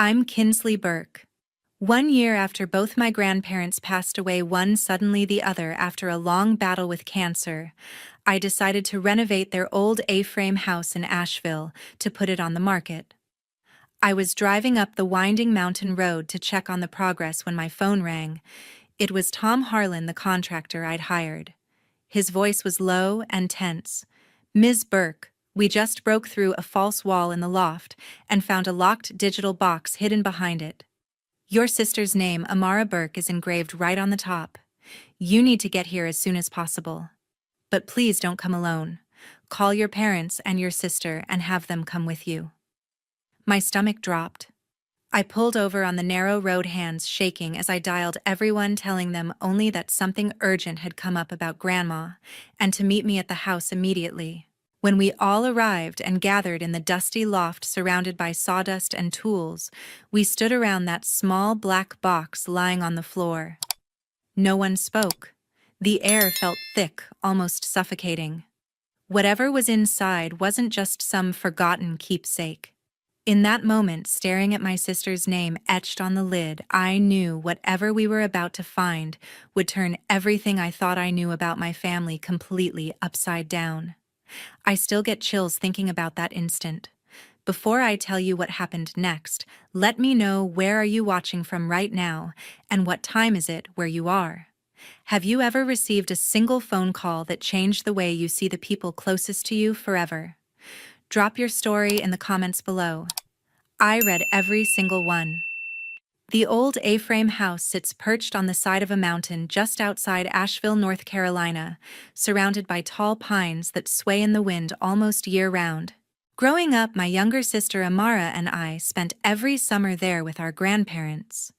I'm Kinsley Burke. 1 year after both my grandparents passed away, one suddenly the other after a long battle with cancer, I decided to renovate their old A-frame house in Asheville to put it on the market. I was driving up the winding mountain road to check on the progress when my phone rang. It was Tom Harlan, the contractor I'd hired. His voice was low and tense. "Ms. Burke, we just broke through a false wall in the loft and found a locked digital box hidden behind it. Your sister's name, Amara Burke, is engraved right on the top. You need to get here as soon as possible. But please don't come alone. Call your parents and your sister and have them come with you." My stomach dropped. I pulled over on the narrow road, hands shaking as I dialed everyone, telling them only that something urgent had come up about Grandma and to meet me at the house immediately. When we all arrived and gathered in the dusty loft surrounded by sawdust and tools, we stood around that small black box lying on the floor. No one spoke. The air felt thick, almost suffocating. Whatever was inside wasn't just some forgotten keepsake. In that moment, staring at my sister's name etched on the lid, I knew whatever we were about to find would turn everything I thought I knew about my family completely upside down. I still get chills thinking about that instant. Before I tell you what happened next, let me know, where are you watching from right now, and what time is it where you are? Have you ever received a single phone call that changed the way you see the people closest to you forever? Drop your story in the comments below. I read every single one. The old A-frame house sits perched on the side of a mountain just outside Asheville, North Carolina, surrounded by tall pines that sway in the wind almost year-round. Growing up, my younger sister Amara and I spent every summer there with our grandparents.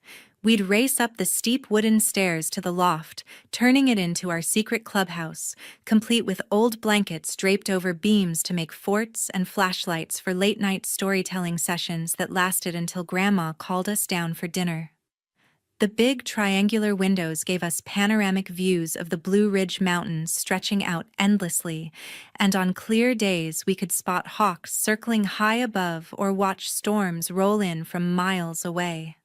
We'd race up the steep wooden stairs to the loft, turning it into our secret clubhouse, complete with old blankets draped over beams to make forts and flashlights for late-night storytelling sessions that lasted until Grandma called us down for dinner. The big triangular windows gave us panoramic views of the Blue Ridge Mountains stretching out endlessly, and on clear days we could spot hawks circling high above or watch storms roll in from miles away.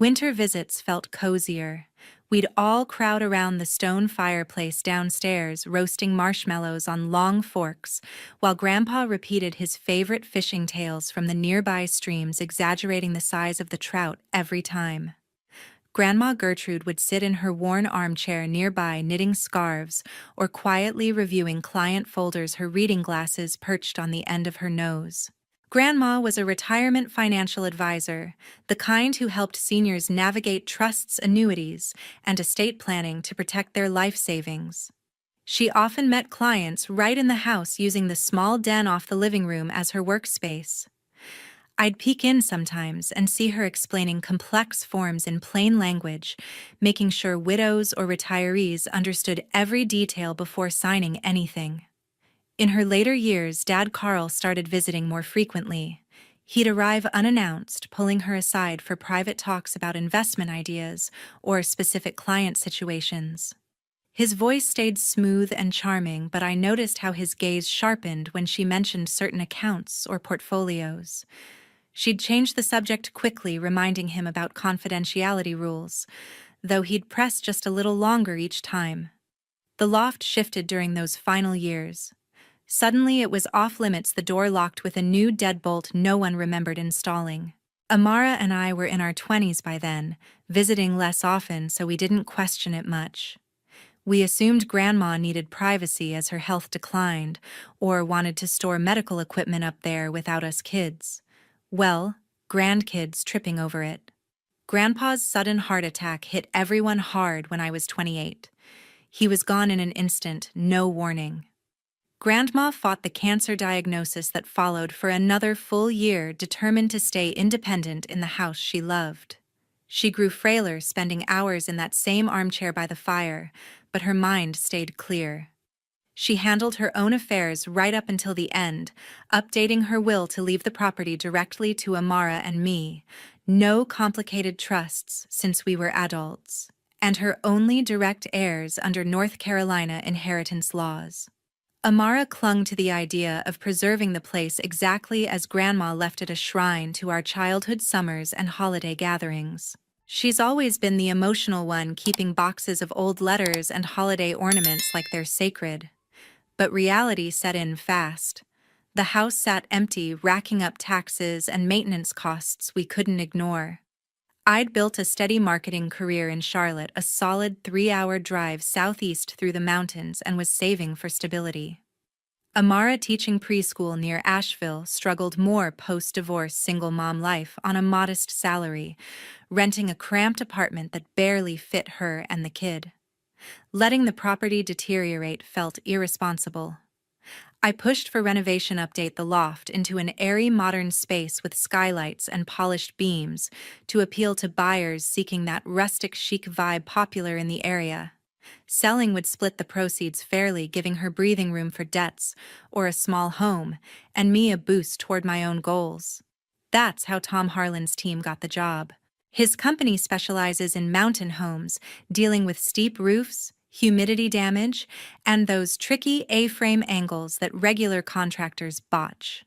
Winter visits felt cozier. We'd all crowd around the stone fireplace downstairs, roasting marshmallows on long forks, while Grandpa repeated his favorite fishing tales from the nearby streams, exaggerating the size of the trout every time. Grandma Gertrude would sit in her worn armchair nearby, knitting scarves or quietly reviewing client folders, her reading glasses perched on the end of her nose. Grandma was a retirement financial advisor, the kind who helped seniors navigate trusts, annuities, and estate planning to protect their life savings. She often met clients right in the house, using the small den off the living room as her workspace. I'd peek in sometimes and see her explaining complex forms in plain language, making sure widows or retirees understood every detail before signing anything. In her later years, Dad Carl started visiting more frequently. He'd arrive unannounced, pulling her aside for private talks about investment ideas or specific client situations. His voice stayed smooth and charming, but I noticed how his gaze sharpened when she mentioned certain accounts or portfolios. She'd change the subject quickly, reminding him about confidentiality rules, though he'd press just a little longer each time. The loft shifted during those final years. Suddenly it was off-limits, the door locked with a new deadbolt no one remembered installing. Amara and I were in our 20s by then, visiting less often, so we didn't question it much. We assumed Grandma needed privacy as her health declined, or wanted to store medical equipment up there without us kids. Well, grandkids tripping over it. Grandpa's sudden heart attack hit everyone hard when I was 28. He was gone in an instant, no warning. Grandma fought the cancer diagnosis that followed for another full year, determined to stay independent in the house she loved. She grew frailer, spending hours in that same armchair by the fire, but her mind stayed clear. She handled her own affairs right up until the end, updating her will to leave the property directly to Amara and me. No complicated trusts since we were adults, and her only direct heirs under North Carolina inheritance laws. Amara clung to the idea of preserving the place exactly as Grandma left it, a shrine to our childhood summers and holiday gatherings. She's always been the emotional one, keeping boxes of old letters and holiday ornaments like they're sacred. But reality set in fast. The house sat empty, racking up taxes and maintenance costs we couldn't ignore. I'd built a steady marketing career in Charlotte, a solid 3-hour drive southeast through the mountains, and was saving for stability. Amara, teaching preschool near Asheville, struggled more post-divorce single mom life on a modest salary, renting a cramped apartment that barely fit her and the kid. Letting the property deteriorate felt irresponsible. I pushed for renovation, update the loft into an airy modern space with skylights and polished beams to appeal to buyers seeking that rustic chic vibe popular in the area. Selling would split the proceeds fairly, giving her breathing room for debts or a small home, and me a boost toward my own goals. That's how Tom Harlan's team got the job. His company specializes in mountain homes, dealing with steep roofs, humidity damage, and those tricky A-frame angles that regular contractors botch.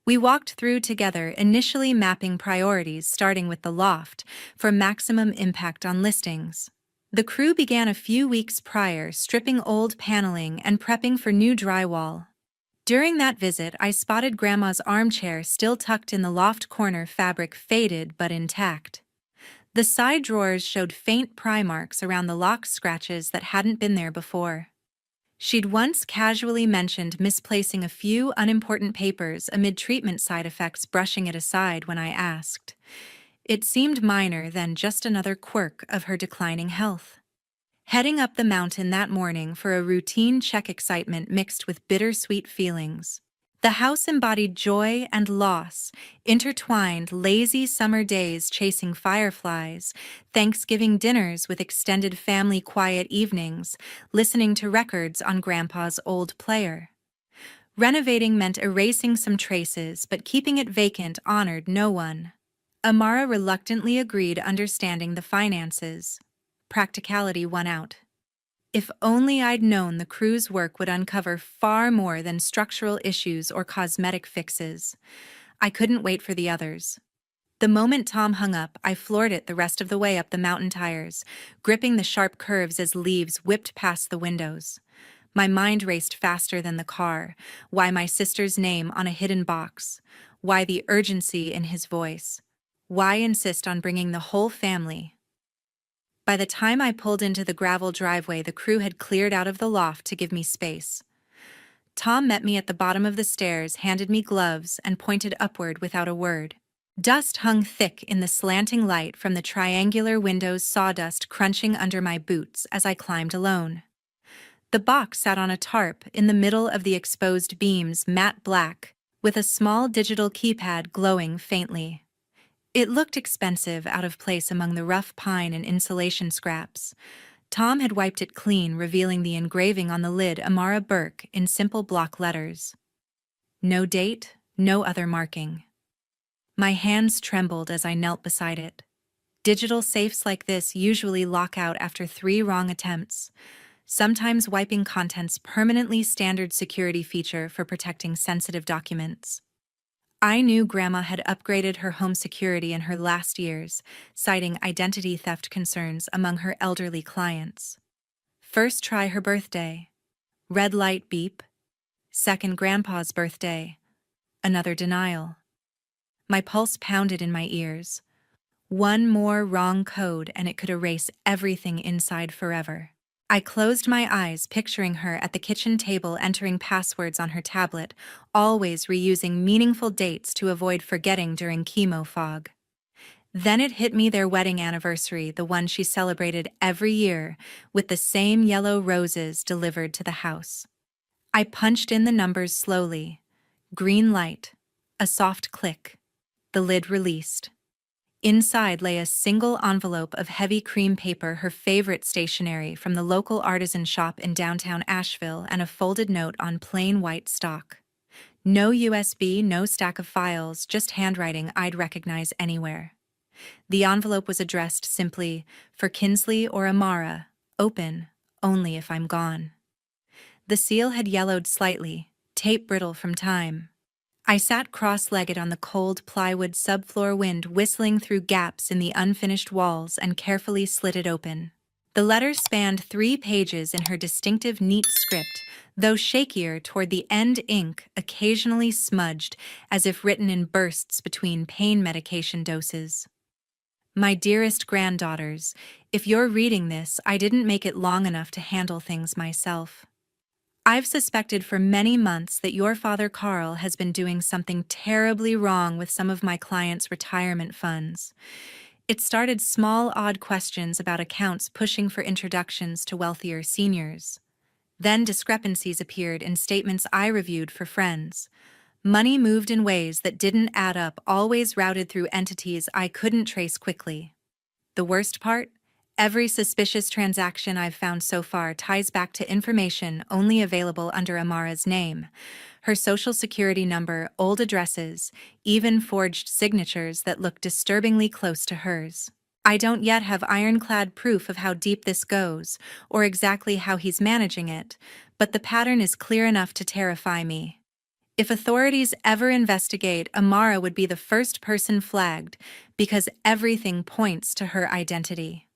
We walked through together, initially mapping priorities, starting with the loft for maximum impact on listings. The crew began a few weeks prior, stripping old paneling and prepping for new drywall. During that visit, I spotted Grandma's armchair still tucked in the loft corner, fabric faded but intact. The side drawers showed faint pry marks around the lock scratches that hadn't been there before. She'd once casually mentioned misplacing a few unimportant papers amid treatment side effects, brushing it aside when I asked. It seemed minor, then just another quirk of her declining health. Heading up the mountain that morning for a routine check, excitement mixed with bittersweet feelings. The house embodied joy and loss, intertwined, lazy summer days chasing fireflies, Thanksgiving dinners with extended family, quiet evenings, listening to records on Grandpa's old player. Renovating meant erasing some traces, but keeping it vacant honored no one. Amara reluctantly agreed, understanding the finances. Practicality won out. If only I'd known the crew's work would uncover far more than structural issues or cosmetic fixes. I couldn't wait for the others. The moment Tom hung up, I floored it the rest of the way up the mountain tires, gripping the sharp curves as leaves whipped past the windows. My mind raced faster than the car. Why my sister's name on a hidden box? Why the urgency in his voice? Why insist on bringing the whole family? By the time I pulled into the gravel driveway, the crew had cleared out of the loft to give me space. Tom met me at the bottom of the stairs, handed me gloves, and pointed upward without a word. Dust hung thick in the slanting light from the triangular windows, sawdust crunching under my boots as I climbed alone. The box sat on a tarp in the middle of the exposed beams, matte black, with a small digital keypad glowing faintly. It looked expensive, out of place among the rough pine and insulation scraps. Tom had wiped it clean, revealing the engraving on the lid, Amara Burke, in simple block letters. No date, no other marking. My hands trembled as I knelt beside it. Digital safes like this usually lock out after 3 wrong attempts, sometimes wiping contents permanently, standard security feature for protecting sensitive documents. I knew Grandma had upgraded her home security in her last years, citing identity theft concerns among her elderly clients. First try her birthday. Red light beep. Second Grandpa's birthday. Another denial. My pulse pounded in my ears. One more wrong code and it could erase everything inside forever. I closed my eyes, picturing her at the kitchen table entering passwords on her tablet, always reusing meaningful dates to avoid forgetting during chemo fog. Then it hit me, their wedding anniversary, the one she celebrated every year, with the same yellow roses delivered to the house. I punched in the numbers slowly. Green light. A soft click. The lid released. Inside lay a single envelope of heavy cream paper, her favorite stationery from the local artisan shop in downtown Asheville, and a folded note on plain white stock. No USB, no stack of files, just handwriting I'd recognize anywhere. The envelope was addressed simply, "For Kinsley or Amara, open, only if I'm gone." The seal had yellowed slightly, tape brittle from time. I sat cross-legged on the cold plywood subfloor, wind whistling through gaps in the unfinished walls, and carefully slit it open. The letter spanned 3 pages in her distinctive neat script, though shakier toward the end, ink occasionally smudged, as if written in bursts between pain medication doses. My dearest granddaughters, if you're reading this, I didn't make it long enough to handle things myself. I've suspected for many months that your father Carl has been doing something terribly wrong with some of my clients' retirement funds. It started small, odd questions about accounts pushing for introductions to wealthier seniors. Then discrepancies appeared in statements I reviewed for friends. Money moved in ways that didn't add up, always routed through entities I couldn't trace quickly. The worst part? Every suspicious transaction I've found so far ties back to information only available under Amara's name. Her social security number, old addresses, even forged signatures that look disturbingly close to hers. I don't yet have ironclad proof of how deep this goes, or exactly how he's managing it, but the pattern is clear enough to terrify me. If authorities ever investigate, Amara would be the first person flagged, because everything points to her identity.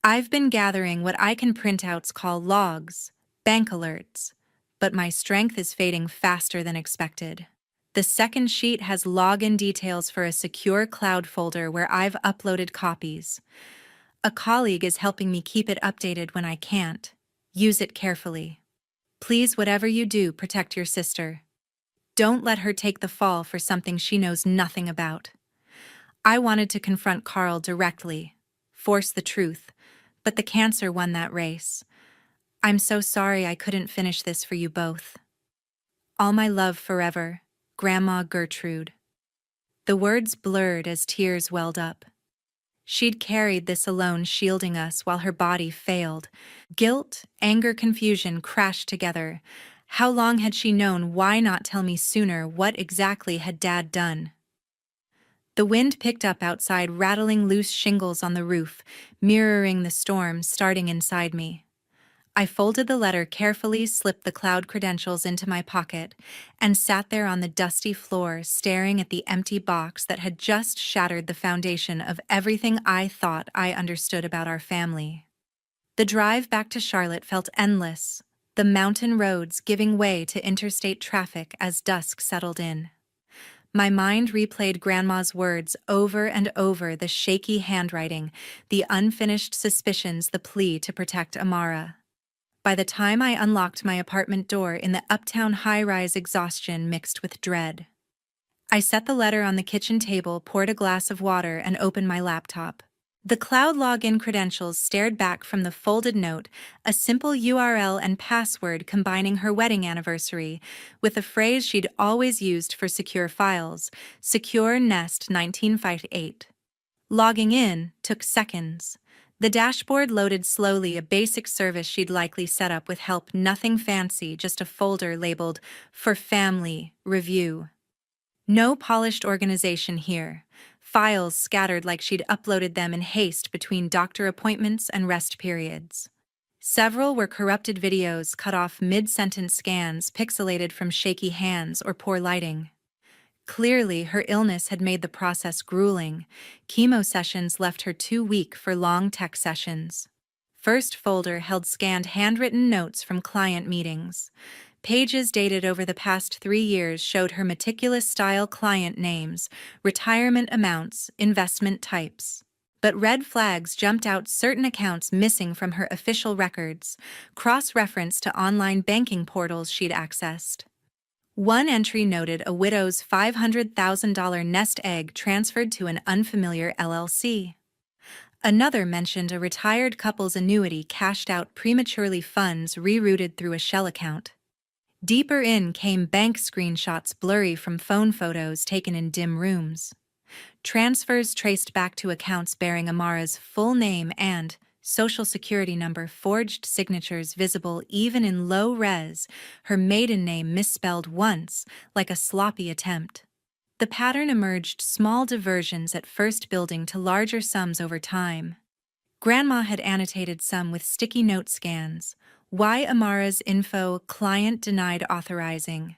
I've been gathering what I can printouts call logs, bank alerts, but my strength is fading faster than expected. The second sheet has login details for a secure cloud folder where I've uploaded copies. A colleague is helping me keep it updated when I can't. Use it carefully. Please, whatever you do, protect your sister. Don't let her take the fall for something she knows nothing about. I wanted to confront Carl directly, force the truth, but the cancer won that race. I'm so sorry I couldn't finish this for you both. All my love forever, Grandma Gertrude. The words blurred as tears welled up. She'd carried this alone, shielding us while her body failed. Guilt, anger, confusion crashed together. How long had she known? Why not tell me sooner? What exactly had Dad done? The wind picked up outside, rattling loose shingles on the roof, mirroring the storm starting inside me. I folded the letter carefully, slipped the cloud credentials into my pocket, and sat there on the dusty floor, staring at the empty box that had just shattered the foundation of everything I thought I understood about our family. The drive back to Charlotte felt endless, the mountain roads giving way to interstate traffic as dusk settled in. My mind replayed Grandma's words over and over, the shaky handwriting, the unfinished suspicions, the plea to protect Amara. By the time I unlocked my apartment door in the uptown high-rise, exhaustion mixed with dread. I set the letter on the kitchen table, poured a glass of water, and opened my laptop. The cloud login credentials stared back from the folded note, a simple URL and password combining her wedding anniversary with a phrase she'd always used for secure files, Secure Nest 1958. Logging in took seconds. The dashboard loaded slowly, a basic service she'd likely set up with help, nothing fancy, just a folder labeled For Family Review. No polished organization here. Files scattered like she'd uploaded them in haste between doctor appointments and rest periods. Several were corrupted videos cut off mid-sentence, scans pixelated from shaky hands or poor lighting. Clearly, her illness had made the process grueling. Chemo sessions left her too weak for long tech sessions. First folder held scanned handwritten notes from client meetings. Pages dated over the past 3 years showed her meticulous style client names, retirement amounts, investment types. But red flags jumped out: certain accounts missing from her official records, cross-reference to online banking portals she'd accessed. One entry noted a widow's $500,000 nest egg transferred to an unfamiliar LLC. Another mentioned a retired couple's annuity cashed out prematurely, funds rerouted through a shell account. Deeper in came bank screenshots, blurry from phone photos taken in dim rooms. Transfers traced back to accounts bearing Amara's full name and social security number, forged signatures visible even in low res, her maiden name misspelled once, like a sloppy attempt. The pattern emerged: small diversions at first, building to larger sums over time. Grandma had annotated some with sticky note scans, Why Amara's info client denied authorizing.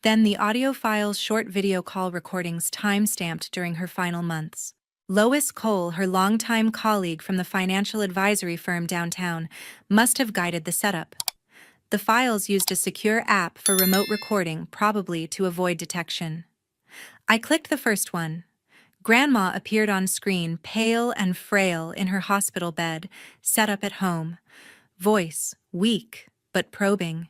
Then the audio file's short video call recordings time-stamped during her final months. Lois Cole, her longtime colleague from the financial advisory firm downtown, must have guided the setup. The files used a secure app for remote recording, probably to avoid detection. I clicked the first one. Grandma appeared on screen, pale and frail in her hospital bed, set up at home. Voice, weak, but probing.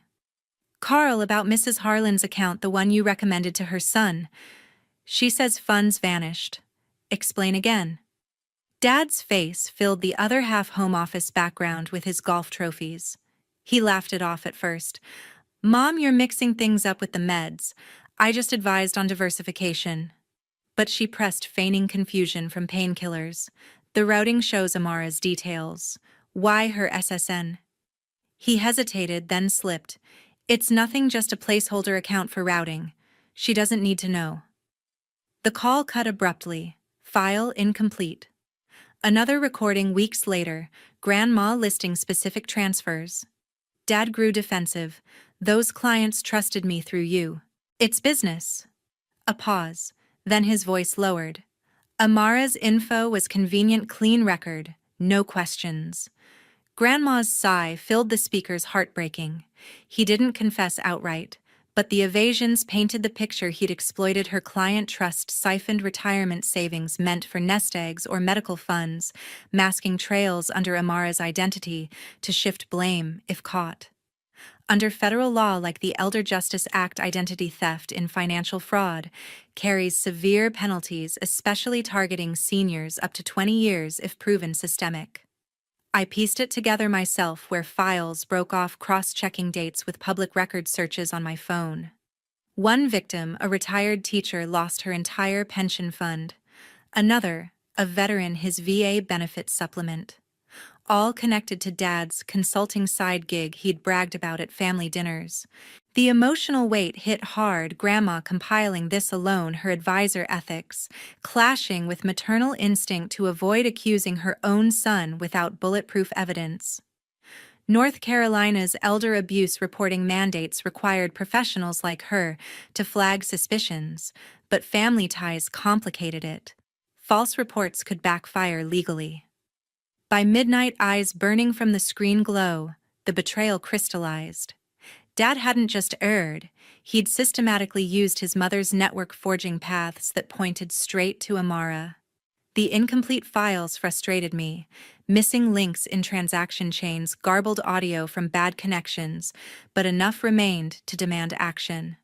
Carl, about Mrs. Harlan's account, the one you recommended to her son. She says funds vanished. Explain again. Dad's face filled the other half home office background with his golf trophies. He laughed it off at first. Mom, you're mixing things up with the meds. I just advised on diversification. But she pressed, feigning confusion from painkillers. The routing shows Amara's details. Why her SSN? He hesitated, then slipped. It's nothing, just a placeholder account for routing. She doesn't need to know. The call cut abruptly. File incomplete. Another recording weeks later, Grandma listing specific transfers. Dad grew defensive. Those clients trusted me through you. It's business. A pause. Then his voice lowered. Amara's info was convenient, clean record. No questions. Grandma's sigh filled the speakers, heartbreaking. He didn't confess outright, but the evasions painted the picture. He'd exploited her client trust, siphoned retirement savings meant for nest eggs or medical funds, masking trails under Amara's identity to shift blame if caught. Under federal law like the Elder Justice Act, identity theft in financial fraud carries severe penalties, especially targeting seniors up to 20 years if proven systemic. I pieced it together myself, where files broke off, cross-checking dates with public record searches on my phone. One victim, a retired teacher, lost her entire pension fund. Another, a veteran, his VA benefit supplement. All connected to Dad's consulting side gig he'd bragged about at family dinners. The emotional weight hit hard, Grandma compiling this alone, her advisor ethics, clashing with maternal instinct to avoid accusing her own son without bulletproof evidence. North Carolina's elder abuse reporting mandates required professionals like her to flag suspicions, but family ties complicated it. False reports could backfire legally. By midnight, eyes burning from the screen glow, the betrayal crystallized. Dad hadn't just erred, he'd systematically used his mother's network, forging paths that pointed straight to Amara. The incomplete files frustrated me, missing links in transaction chains, garbled audio from bad connections, but enough remained to demand action.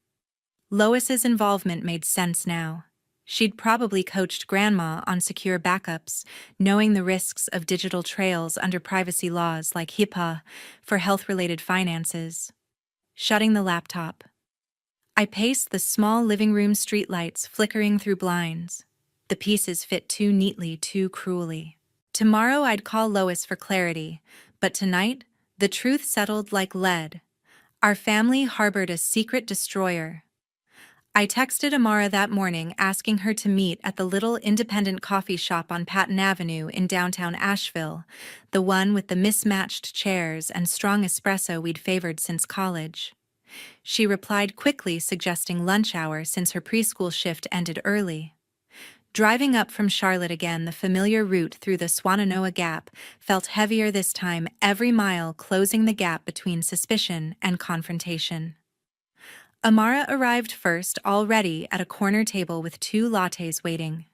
Lois's involvement made sense now. She'd probably coached Grandma on secure backups, knowing the risks of digital trails under privacy laws like HIPAA for health-related finances. Shutting the laptop. I paced the small living room, streetlights flickering through blinds. The pieces fit too neatly, too cruelly. Tomorrow I'd call Lois for clarity, but tonight, the truth settled like lead. Our family harbored a secret destroyer. I texted Amara that morning, asking her to meet at the little independent coffee shop on Patton Avenue in downtown Asheville, the one with the mismatched chairs and strong espresso we'd favored since college. She replied quickly, suggesting lunch hour since her preschool shift ended early. Driving up from Charlotte again, the familiar route through the Swannanoa Gap felt heavier this time, every mile closing the gap between suspicion and confrontation. Amara arrived first, already at a corner table with 2 lattes waiting.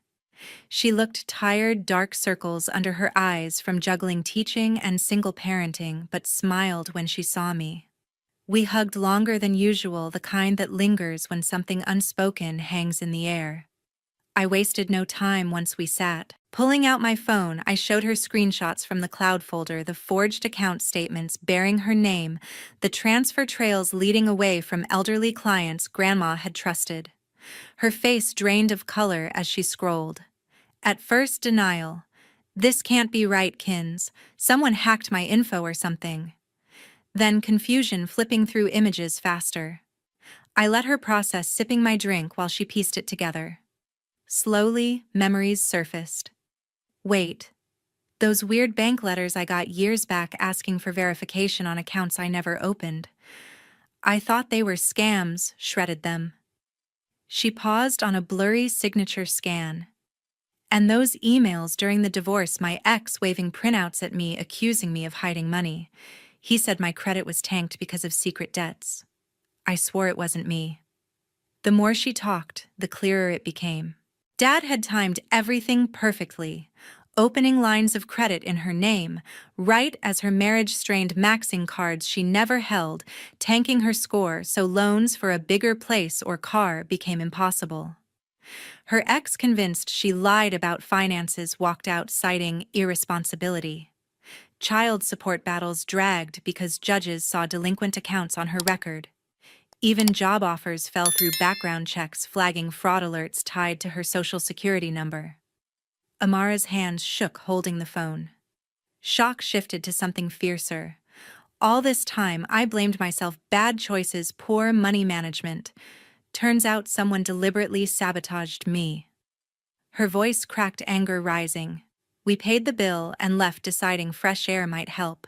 She looked tired, dark circles under her eyes from juggling teaching and single parenting, but smiled when she saw me. We hugged longer than usual, the kind that lingers when something unspoken hangs in the air. I wasted no time once we sat. Pulling out my phone, I showed her screenshots from the cloud folder, the forged account statements bearing her name, the transfer trails leading away from elderly clients Grandma had trusted. Her face drained of color as she scrolled. At first, denial. This can't be right, Kins. Someone hacked my info or something. Then confusion, flipping through images faster. I let her process, sipping my drink while she pieced it together. Slowly, memories surfaced. Wait. Those weird bank letters I got years back asking for verification on accounts I never opened. I thought they were scams, shredded them. She paused on a blurry signature scan. And those emails during the divorce, my ex waving printouts at me accusing me of hiding money. He said my credit was tanked because of secret debts. I swore it wasn't me. The more she talked, the clearer it became. Dad had timed everything perfectly, opening lines of credit in her name, right as her marriage-strained maxing cards she never held, tanking her score so loans for a bigger place or car became impossible. Her ex, convinced she lied about finances, walked out citing irresponsibility. Child support battles dragged because judges saw delinquent accounts on her record. Even job offers fell through background checks flagging fraud alerts tied to her social security number. Amara's hands shook holding the phone. Shock shifted to something fiercer. All this time, I blamed myself, bad choices, poor money management. Turns out someone deliberately sabotaged me. Her voice cracked, anger rising. We paid the bill and left, deciding fresh air might help.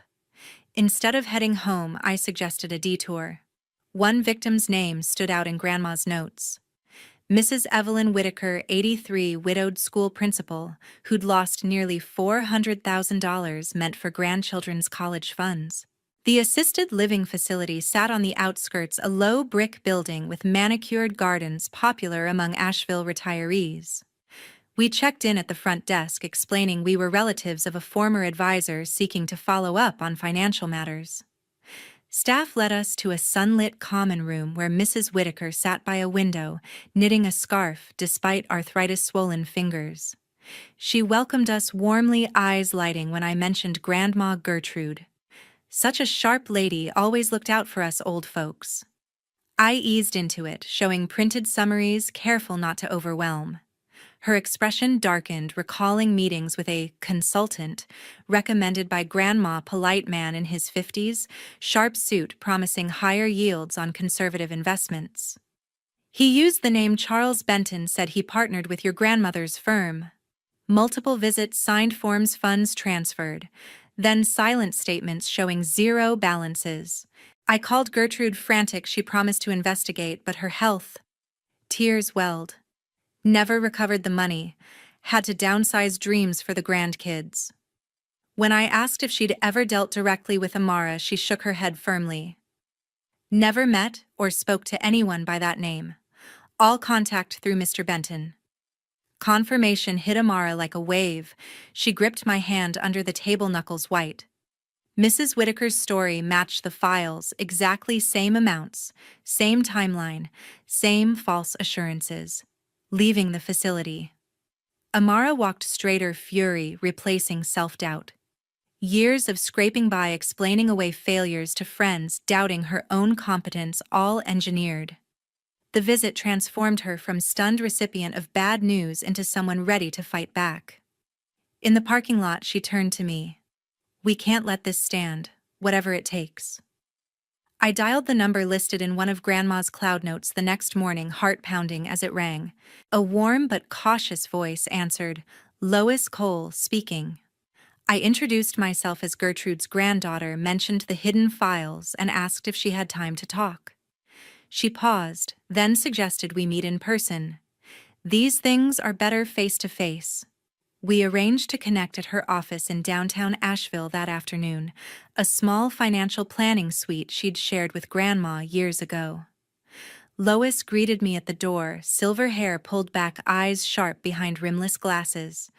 Instead of heading home, I suggested a detour. One victim's name stood out in Grandma's notes. Mrs. Evelyn Whitaker, 83, widowed school principal, who'd lost nearly $400,000 meant for grandchildren's college funds. The assisted living facility sat on the outskirts, a low brick building with manicured gardens popular among Asheville retirees. We checked in at the front desk explaining we were relatives of a former advisor seeking to follow up on financial matters. Staff led us to a sunlit common room where Mrs. Whitaker sat by a window, knitting a scarf despite arthritis-swollen fingers. She welcomed us warmly, eyes lighting when I mentioned Grandma Gertrude. Such a sharp lady, always looked out for us old folks. I eased into it, showing printed summaries, careful not to overwhelm. Her expression darkened, recalling meetings with a consultant recommended by Grandma, polite man in his 50s, sharp suit promising higher yields on conservative investments. He used the name Charles Benton, said he partnered with your grandmother's firm. Multiple visits, signed forms, funds transferred. Then silent statements showing zero balances. I called Gertrude frantic. She promised to investigate, but her health. Tears welled. Never recovered the money. Had to downsize dreams for the grandkids. When I asked if she'd ever dealt directly with Amara, she shook her head firmly. Never met or spoke to anyone by that name. All contact through Mr. Benton. Confirmation hit Amara like a wave. She gripped my hand under the table, knuckles white. Mrs. Whitaker's story matched the files, exactly same amounts, same timeline, same false assurances. Leaving the facility. Amara walked straighter, fury replacing self-doubt. Years of scraping by, explaining away failures to friends, doubting her own competence, all engineered. The visit transformed her from stunned recipient of bad news into someone ready to fight back. In the parking lot, she turned to me. We can't let this stand, whatever it takes. I dialed the number listed in one of Grandma's cloud notes the next morning, heart pounding as it rang. A warm but cautious voice answered, Lois Cole speaking. I introduced myself as Gertrude's granddaughter, mentioned the hidden files, and asked if she had time to talk. She paused, then suggested we meet in person. These things are better face to face. We arranged to connect at her office in downtown Asheville that afternoon, a small financial planning suite she'd shared with Grandma years ago. Lois greeted me at the door, silver hair pulled back, eyes sharp behind rimless glasses.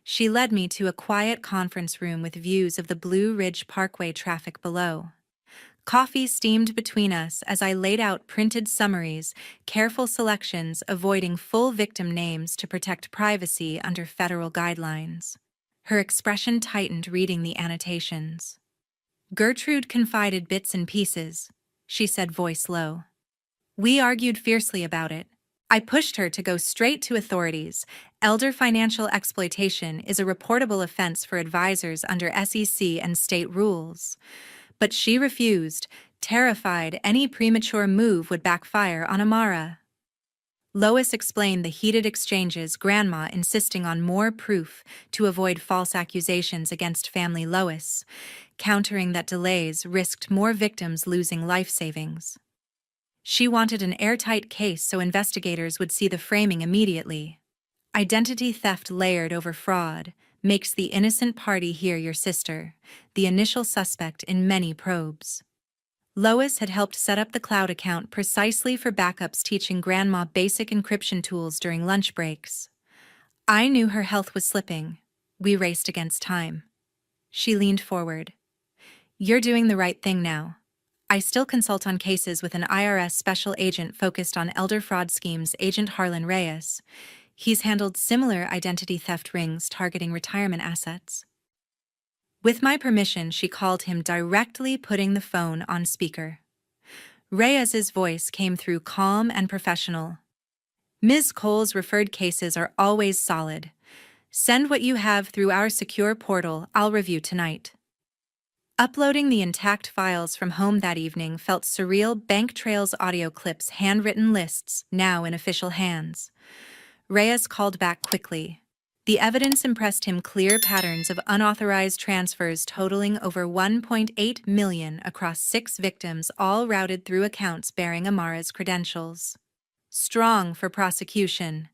She led me to a quiet conference room with views of the Blue Ridge Parkway traffic below. Coffee steamed between us as I laid out printed summaries, careful selections, avoiding full victim names to protect privacy under federal guidelines. Her expression tightened reading the annotations. Gertrude confided bits and pieces, she said, voice low. We argued fiercely about it. I pushed her to go straight to authorities. Elder financial exploitation is a reportable offense for advisors under SEC and state rules. But she refused, terrified any premature move would backfire on Amara. Lois explained the heated exchanges, Grandma insisting on more proof to avoid false accusations against family Lois, countering that delays risked more victims losing life savings. She wanted an airtight case so investigators would see the framing immediately. Identity theft layered over fraud makes the innocent party here your sister, the initial suspect in many probes. Lois had helped set up the cloud account precisely for backups, teaching Grandma basic encryption tools during lunch breaks. I knew her health was slipping. We raced against time. She leaned forward. You're doing the right thing now. I still consult on cases with an IRS special agent focused on elder fraud schemes, Agent Harlan Reyes. He's handled similar identity theft rings targeting retirement assets. With my permission, she called him directly, putting the phone on speaker. Reyes's voice came through calm and professional. Ms. Cole's referred cases are always solid. Send what you have through our secure portal. I'll review tonight. Uploading the intact files from home that evening felt surreal. Bank trails, audio clips, handwritten lists, now in official hands. Reyes called back quickly. The evidence impressed him: clear patterns of unauthorized transfers totaling over $1.8 million across 6 victims, all routed through accounts bearing Amara's credentials. Strong for prosecution,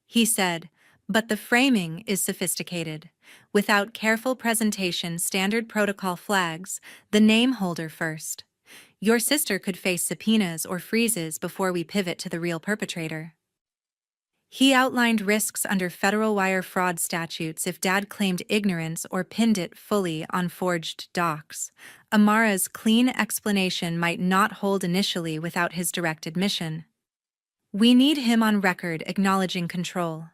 he said, but the framing is sophisticated. Without careful presentation, standard protocol flags, the name holder first. Your sister could face subpoenas or freezes before we pivot to the real perpetrator. He outlined risks under federal wire fraud statutes if Dad claimed ignorance or pinned it fully on forged docs. Amara's clean explanation might not hold initially without his direct admission. We need him on record acknowledging control.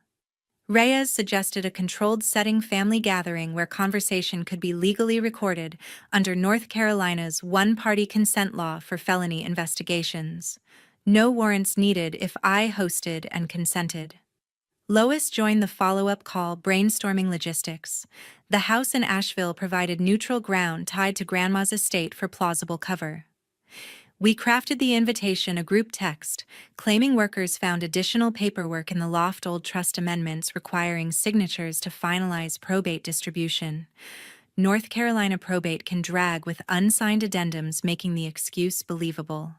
Reyes suggested a controlled setting, family gathering where conversation could be legally recorded under North Carolina's one-party consent law for felony investigations. No warrants needed if I hosted and consented. Lois joined the follow-up call, brainstorming logistics. The house in Asheville provided neutral ground tied to Grandma's estate for plausible cover. We crafted the invitation, a group text, claiming workers found additional paperwork in the loft, old trust amendments requiring signatures to finalize probate distribution. North Carolina probate can drag with unsigned addendums, making the excuse believable.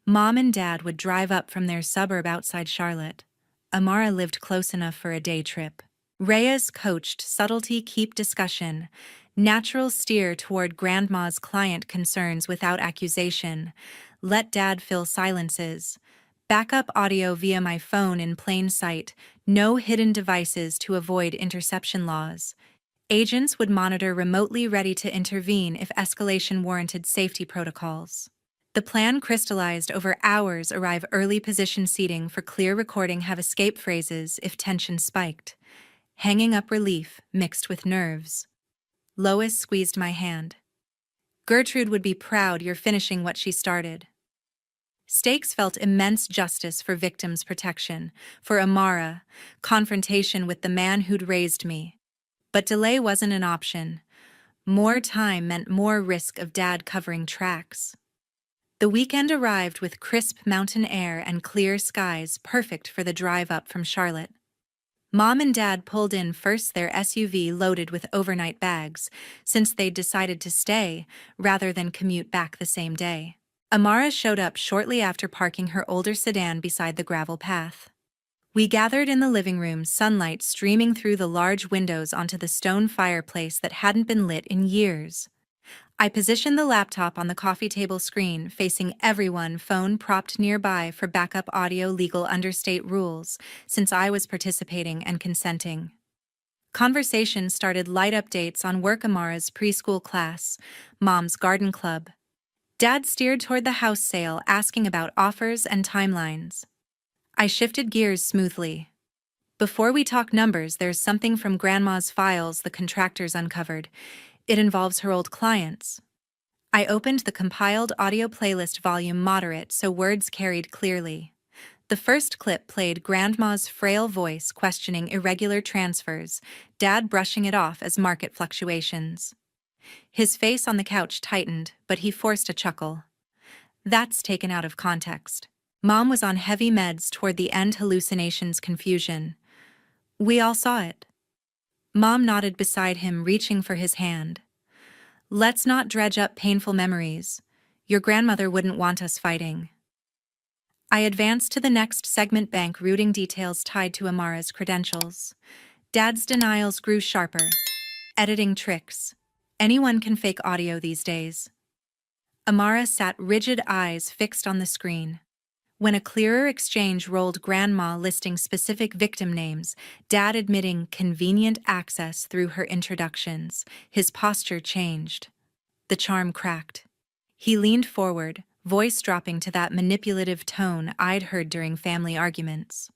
Mom and Dad would drive up from their suburb outside Charlotte. Amara lived close enough for a day trip. Reyes coached subtlety, keep discussion, natural steer toward Grandma's client concerns without accusation, let Dad fill silences, backup audio via my phone in plain sight, no hidden devices to avoid interception laws. Agents would monitor remotely, ready to intervene if escalation warranted, safety protocols. The plan crystallized over hours: arrive early, position seating for clear recording, have escape phrases if tension spiked. Hanging up relief mixed with nerves. Lois squeezed my hand. Gertrude would be proud, you're finishing what she started. Stakes felt immense: justice for victims, protection for Amara, confrontation with the man who'd raised me. But delay wasn't an option. More time meant more risk of Dad covering tracks. The weekend arrived with crisp mountain air and clear skies, perfect for the drive up from Charlotte. Mom and Dad pulled in first, their SUV loaded with overnight bags, since they'd decided to stay rather than commute back the same day. Amara showed up shortly after, parking her older sedan beside the gravel path. We gathered in the living room, sunlight streaming through the large windows onto the stone fireplace that hadn't been lit in years. I positioned the laptop on the coffee table screen, facing everyone, phone propped nearby for backup audio, legal under state rules, since I was participating and consenting. Conversation started: light updates on work, Amara's preschool class, Mom's garden club. Dad steered toward the house sale, asking about offers and timelines. I shifted gears smoothly. Before we talk numbers, there's something from Grandma's files the contractors uncovered. It involves her old clients. I opened the compiled audio playlist, volume moderate so words carried clearly. The first clip played Grandma's frail voice questioning irregular transfers, Dad brushing it off as market fluctuations. His face on the couch tightened, but he forced a chuckle. That's taken out of context. Mom was on heavy meds toward the end, hallucinations, confusion. We all saw it. Mom nodded beside him, reaching for his hand. Let's not dredge up painful memories. Your grandmother wouldn't want us fighting. I advanced to the next segment, bank routing details tied to Amara's credentials. Dad's denials grew sharper. Editing tricks. Anyone can fake audio these days. Amara sat, rigid eyes fixed on the screen. When a clearer exchange rolled, Grandma listing specific victim names, Dad admitting convenient access through her introductions, his posture changed. The charm cracked. He leaned forward, voice dropping to that manipulative tone I'd heard during family arguments.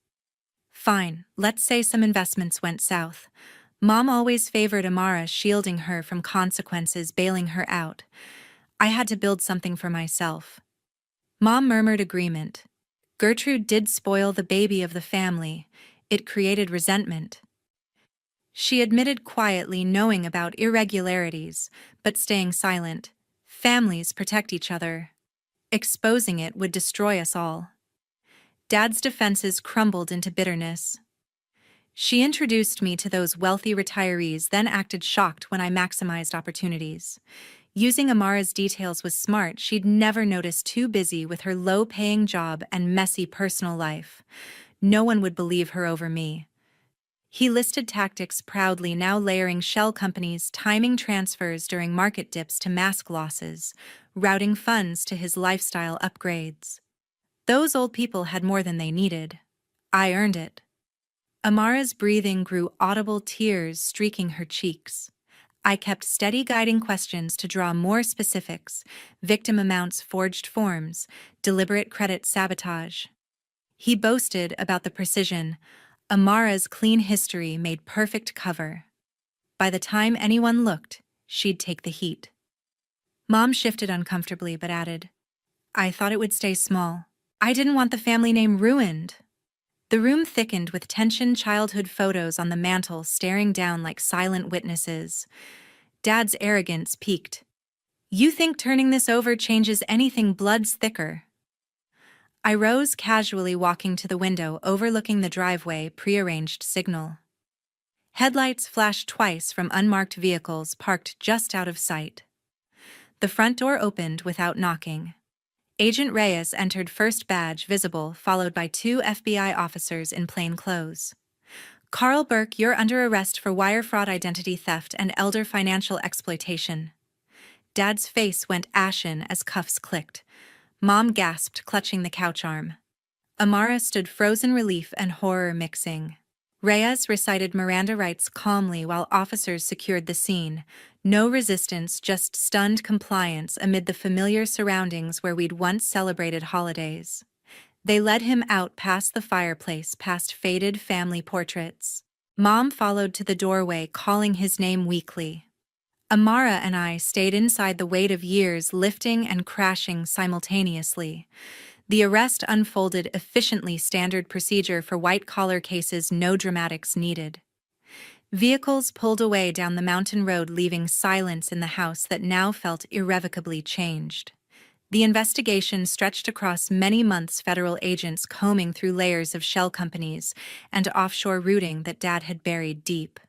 Fine, let's say some investments went south. Mom always favored Amara, shielding her from consequences, bailing her out. I had to build something for myself. Mom murmured agreement. Gertrude did spoil the baby of the family. It created resentment. She admitted quietly knowing about irregularities, but staying silent. Families protect each other. Exposing it would destroy us all. Dad's defenses crumbled into bitterness. She introduced me to those wealthy retirees, then acted shocked when I maximized opportunities. Using Amara's details was smart. She'd never noticed, too busy with her low-paying job and messy personal life. No one would believe her over me. He listed tactics proudly, now layering shell companies, timing transfers during market dips to mask losses, routing funds to his lifestyle upgrades. Those old people had more than they needed. I earned it. Amara's breathing grew audible, tears streaking her cheeks. I kept steady, guiding questions to draw more specifics: victim amounts, forged forms, deliberate credit sabotage. He boasted about the precision. Amara's clean history made perfect cover. By the time anyone looked, she'd take the heat. Mom shifted uncomfortably but added, I thought it would stay small. I didn't want the family name ruined. The room thickened with tension, childhood photos on the mantel staring down like silent witnesses. Dad's arrogance peaked. You think turning this over changes anything? Blood's thicker. I rose casually, walking to the window overlooking the driveway, prearranged signal. Headlights flashed twice from unmarked vehicles parked just out of sight. The front door opened without knocking. Agent Reyes entered, first badge visible, followed by 2 FBI officers in plain clothes. Carl Burke, you're under arrest for wire fraud, identity theft, and elder financial exploitation. Dad's face went ashen as cuffs clicked. Mom gasped, clutching the couch arm. Amara stood, frozen, relief and horror mixing. Reyes recited Miranda rights calmly while officers secured the scene. No resistance, just stunned compliance amid the familiar surroundings where we'd once celebrated holidays. They led him out past the fireplace, past faded family portraits. Mom followed to the doorway, calling his name weakly. Amara and I stayed inside, the weight of years lifting and crashing simultaneously. The arrest unfolded efficiently, standard procedure for white-collar cases, no dramatics needed. Vehicles pulled away down the mountain road, leaving silence in the house that now felt irrevocably changed. The investigation stretched across many months, federal agents combing through layers of shell companies and offshore routing that Dad had buried deep.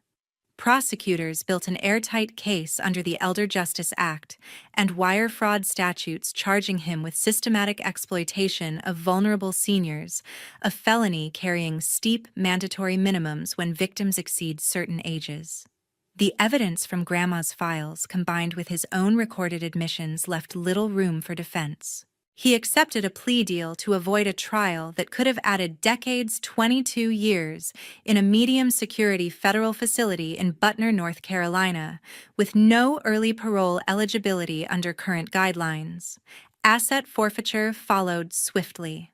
Prosecutors built an airtight case under the Elder Justice Act and wire fraud statutes, charging him with systematic exploitation of vulnerable seniors, a felony carrying steep mandatory minimums when victims exceed certain ages. The evidence from Grandma's files, combined with his own recorded admissions, left little room for defense. He accepted a plea deal to avoid a trial that could have added decades, 22 years, in a medium-security federal facility in Butner, North Carolina, with no early parole eligibility under current guidelines. Asset forfeiture followed swiftly.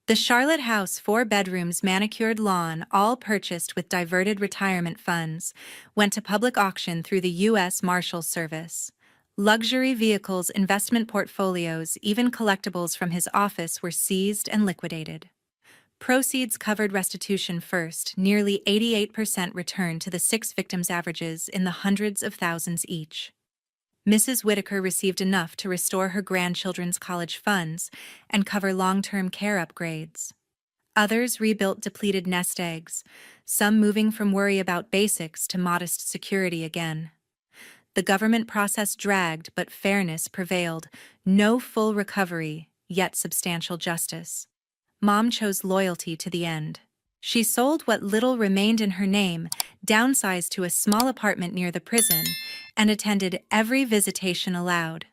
The Charlotte house, 4 bedrooms, manicured lawn, all purchased with diverted retirement funds, went to public auction through the U.S. Marshals Service. Luxury vehicles, investment portfolios, even collectibles from his office were seized and liquidated. Proceeds covered restitution first, nearly 88% returned to the 6 victims, averages in the hundreds of thousands each. Mrs. Whitaker received enough to restore her grandchildren's college funds and cover long-term care upgrades. Others rebuilt depleted nest eggs, some moving from worry about basics to modest security again. The government process dragged, but fairness prevailed. No full recovery, yet substantial justice. Mom chose loyalty to the end. She sold what little remained in her name, downsized to a small apartment near the prison, and attended every visitation allowed.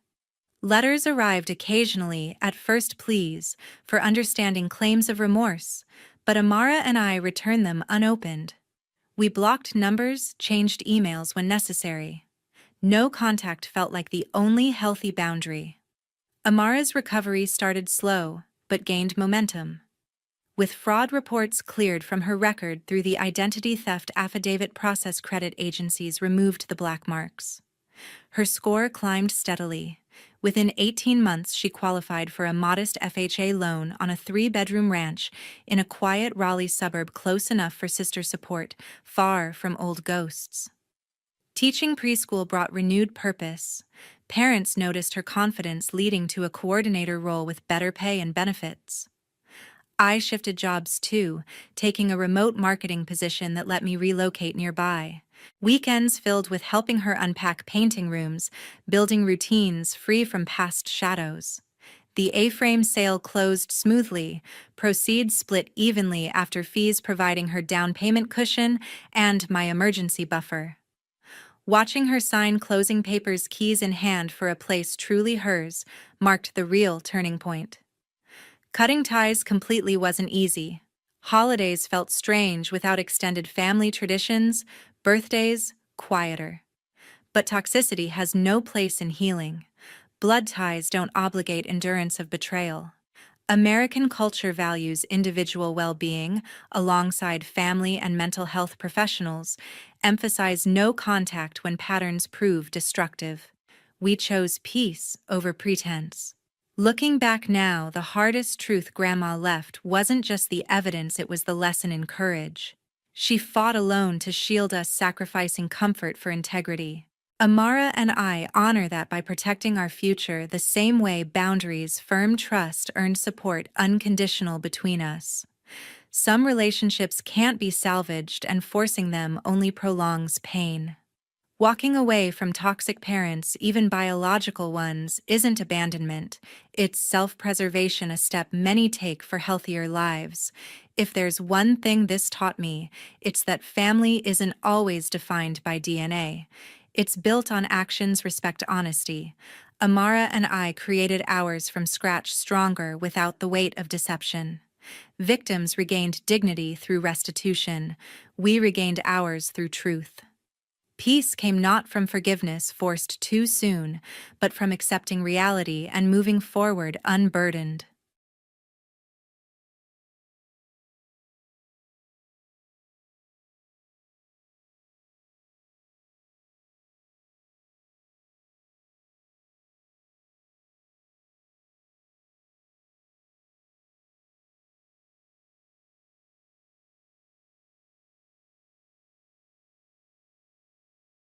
Letters arrived occasionally, at first pleas, for understanding claims of remorse, but Amara and I returned them unopened. We blocked numbers, changed emails when necessary. No contact felt like the only healthy boundary. Amara's recovery started slow, but gained momentum. With fraud reports cleared from her record through the identity theft affidavit process, credit agencies removed the black marks. Her score climbed steadily. Within 18 months, she qualified for a modest FHA loan on a 3-bedroom ranch in a quiet Raleigh suburb, close enough for sister support, far from old ghosts. Teaching preschool brought renewed purpose. Parents noticed her confidence, leading to a coordinator role with better pay and benefits. I shifted jobs too, taking a remote marketing position that let me relocate nearby. Weekends filled with helping her unpack painting rooms, building routines free from past shadows. The A-frame sale closed smoothly, proceeds split evenly after fees, providing her down payment cushion and my emergency buffer. Watching her sign closing papers, keys in hand for a place truly hers, marked the real turning point. Cutting ties completely wasn't easy. Holidays felt strange without extended family traditions, birthdays, quieter. But toxicity has no place in healing. Blood ties don't obligate endurance of betrayal. American culture values individual well-being alongside family and mental health professionals, emphasize no contact when patterns prove destructive. We chose peace over pretense. Looking back now, the hardest truth Grandma left wasn't just the evidence, it was the lesson in courage. She fought alone to shield us, sacrificing comfort for integrity. Amara and I honor that by protecting our future the same way boundaries, firm trust earned support unconditional between us. Some relationships can't be salvaged, and forcing them only prolongs pain. Walking away from toxic parents, even biological ones, isn't abandonment. It's self-preservation, a step many take for healthier lives. If there's one thing this taught me, it's that family isn't always defined by DNA. It's built on actions, respect, honesty. Amara and I created ours from scratch, stronger without the weight of deception. Victims regained dignity through restitution. We regained ours through truth. Peace came not from forgiveness forced too soon, but from accepting reality and moving forward unburdened.